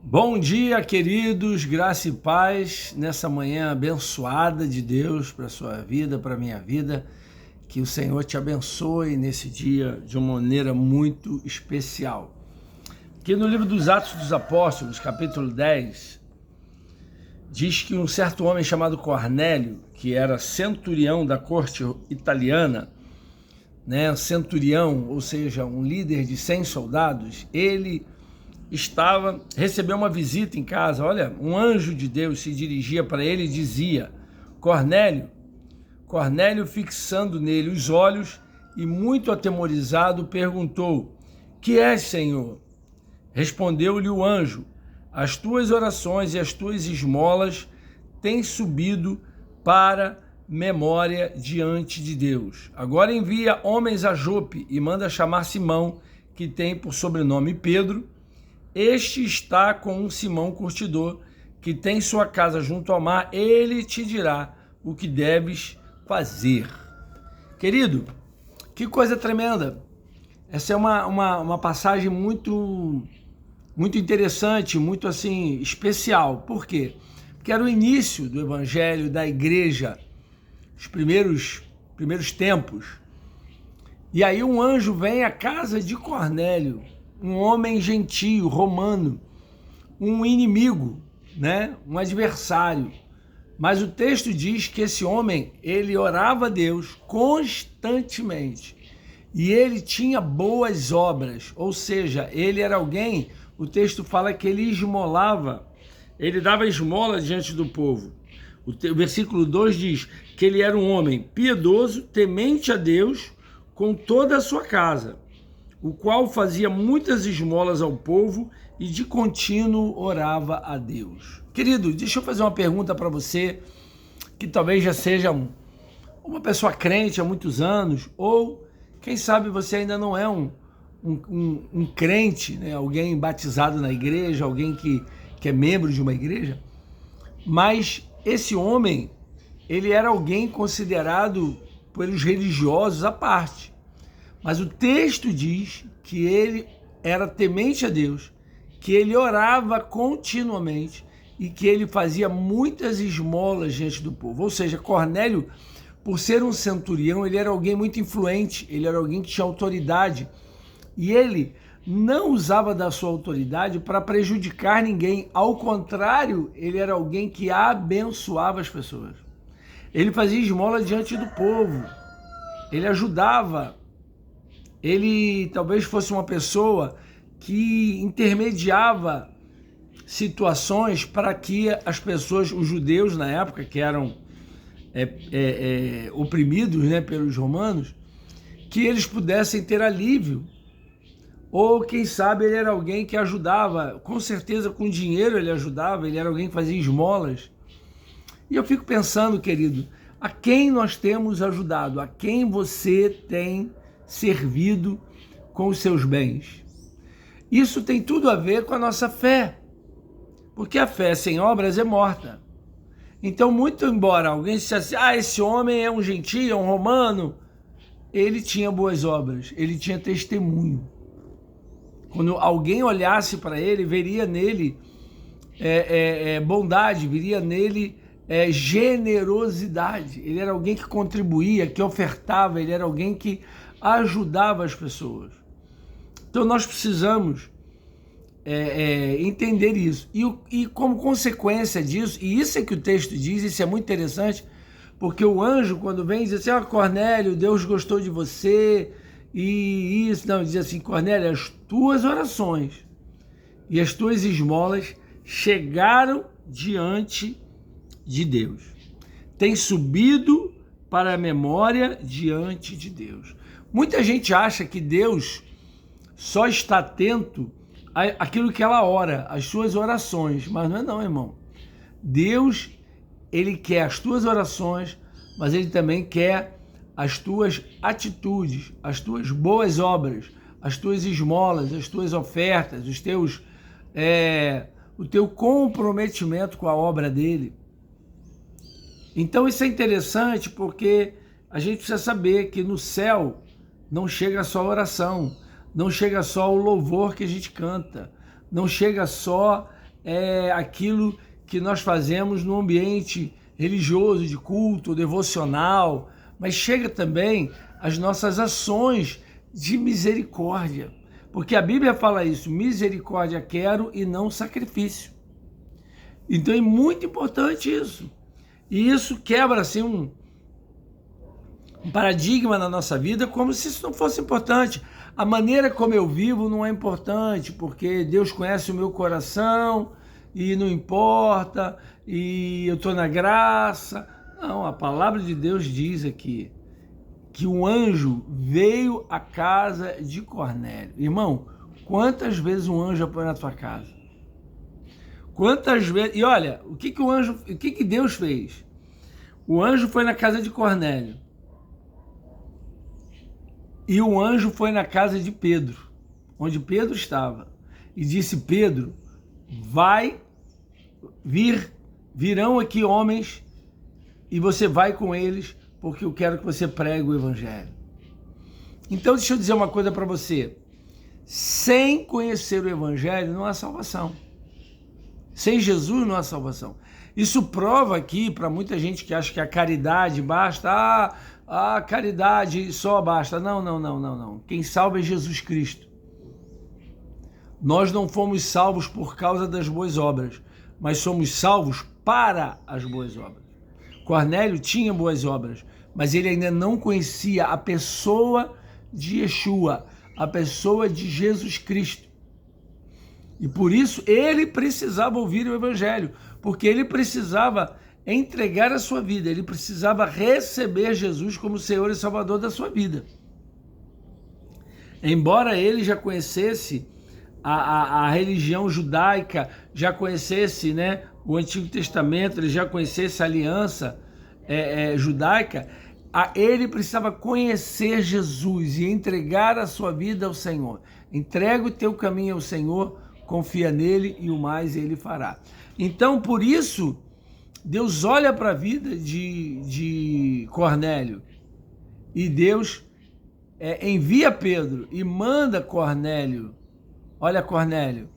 Bom dia, queridos, graça e paz nessa manhã abençoada de Deus para a sua vida, para a minha vida. Que o Senhor te abençoe nesse dia de uma maneira muito especial. Aqui no livro dos Atos dos Apóstolos, capítulo 10, diz que um certo homem chamado Cornélio, que era centurião da corte italiana, centurião, ou seja, um líder de 100 soldados, ele recebeu uma visita em casa. Olha, um anjo de Deus se dirigia para ele e dizia: Cornélio. Cornélio, fixando nele os olhos e muito atemorizado, perguntou: que és, Senhor? Respondeu-lhe o anjo: as tuas orações e as tuas esmolas têm subido para memória diante de Deus. Agora envia homens a Jope e manda chamar Simão, que tem por sobrenome Pedro. Este está com um Simão curtidor, que tem sua casa junto ao mar. Ele te dirá o que deves fazer. Querido, que coisa tremenda. Essa é uma passagem muito interessante, muito assim especial. Por quê? Porque era o início do evangelho, da igreja, os primeiros tempos. E aí um anjo vem à casa de Cornélio, um homem gentio, romano, um inimigo, um adversário. Mas o texto diz que esse homem, ele orava a Deus constantemente. E ele tinha boas obras, ou seja, ele era alguém, o texto fala que ele esmolava, ele dava esmola diante do povo. O versículo 2 diz que ele era um homem piedoso, temente a Deus, com toda a sua casa, o qual fazia muitas esmolas ao povo e de contínuo orava a Deus. Querido, deixa eu fazer uma pergunta para você, que talvez já seja uma pessoa crente há muitos anos, ou quem sabe você ainda não é um crente, alguém batizado na igreja, alguém que é membro de uma igreja, mas esse homem, ele era alguém considerado pelos religiosos à parte. Mas o texto diz que ele era temente a Deus, que ele orava continuamente e que ele fazia muitas esmolas diante do povo. Ou seja, Cornélio, por ser um centurião, ele era alguém muito influente, ele era alguém que tinha autoridade. E ele não usava da sua autoridade para prejudicar ninguém. Ao contrário, ele era alguém que abençoava as pessoas. Ele fazia esmola diante do povo, ele ajudava. Ele talvez fosse uma pessoa que intermediava situações para que as pessoas, os judeus na época, que eram oprimidos pelos romanos, que eles pudessem ter alívio. Ou quem sabe ele era alguém que ajudava, com certeza com dinheiro ele ajudava, ele era alguém que fazia esmolas. E eu fico pensando, querido, a quem nós temos ajudado, a quem você tem servido com os seus bens. Isso tem tudo a ver com a nossa fé, porque a fé sem obras é morta. Então, muito embora alguém dissesse, esse homem é um gentio, é um romano, ele tinha boas obras, ele tinha testemunho. Quando alguém olhasse para ele, veria nele bondade, veria nele generosidade. Ele era alguém que contribuía, que ofertava, ele era alguém que ajudava as pessoas. Então nós precisamos entender isso. E como consequência disso, e isso é que o texto diz, isso é muito interessante, porque o anjo, quando vem, diz assim, Cornélio, Deus gostou de você, e isso, não, diz assim, Cornélio, as tuas orações e as tuas esmolas chegaram diante de Deus. Tem subido para a memória diante de Deus. Muita gente acha que Deus só está atento àquilo que ela ora, às suas orações, mas não é não, irmão. Deus, ele quer as tuas orações, mas ele também quer as tuas atitudes, as tuas boas obras, as tuas esmolas, as tuas ofertas, o teu comprometimento com a obra dele. Então isso é interessante porque a gente precisa saber que no céu não chega só a oração, não chega só o louvor que a gente canta, não chega só aquilo que nós fazemos no ambiente religioso, de culto, devocional, mas chega também as nossas ações de misericórdia. Porque a Bíblia fala isso, misericórdia quero e não sacrifício. Então é muito importante isso. E isso quebra assim um paradigma na nossa vida, como se isso não fosse importante. A maneira como eu vivo não é importante, porque Deus conhece o meu coração e não importa, e eu estou na graça. Não, a palavra de Deus diz aqui que um anjo veio à casa de Cornélio. Irmão, quantas vezes um anjo foi na tua casa? Quantas vezes? E olha, o que Deus fez? O anjo foi na casa de Cornélio. E o anjo foi na casa de Pedro, onde Pedro estava, e disse: Pedro, virão aqui homens, e você vai com eles, porque eu quero que você pregue o evangelho. Então deixa eu dizer uma coisa para você: sem conhecer o evangelho não há salvação. Sem Jesus não há salvação. Isso prova aqui para muita gente que acha que a caridade basta, a caridade só basta. Não. Quem salva é Jesus Cristo. Nós não fomos salvos por causa das boas obras, mas somos salvos para as boas obras. Cornélio tinha boas obras, mas ele ainda não conhecia a pessoa de Yeshua, a pessoa de Jesus Cristo. E por isso ele precisava ouvir o evangelho, porque ele precisava entregar a sua vida, ele precisava receber Jesus como Senhor e Salvador da sua vida. Embora ele já conhecesse a religião judaica, já conhecesse, né, o Antigo Testamento, ele já conhecesse a aliança judaica, ele precisava conhecer Jesus e entregar a sua vida ao Senhor. Entrega o teu caminho ao Senhor, confia nele e o mais ele fará. Então, por isso, Deus olha para a vida de Cornélio e Deus envia Pedro e manda Cornélio. Olha, Cornélio,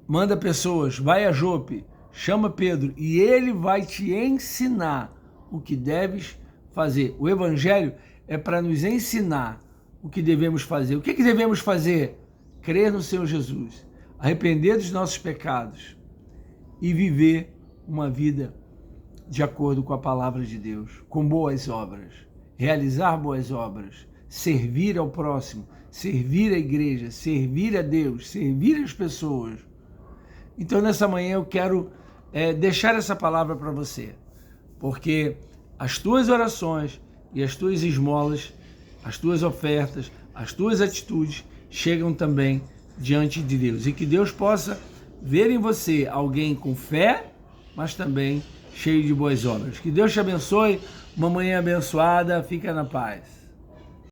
manda pessoas, vai a Jope, chama Pedro e ele vai te ensinar o que deves fazer. O evangelho é para nos ensinar o que devemos fazer. O que devemos fazer? Crer no Senhor Jesus, arrepender dos nossos pecados e viver uma vida de acordo com a palavra de Deus, com boas obras, realizar boas obras, servir ao próximo, servir a igreja, servir a Deus, servir as pessoas. Então nessa manhã eu quero deixar essa palavra para você, porque as tuas orações e as tuas esmolas, as tuas ofertas, as tuas atitudes chegam também diante de Deus. E que Deus possa ver em você alguém com fé, mas também cheio de boas obras. Que Deus te abençoe, uma manhã abençoada, fica na paz.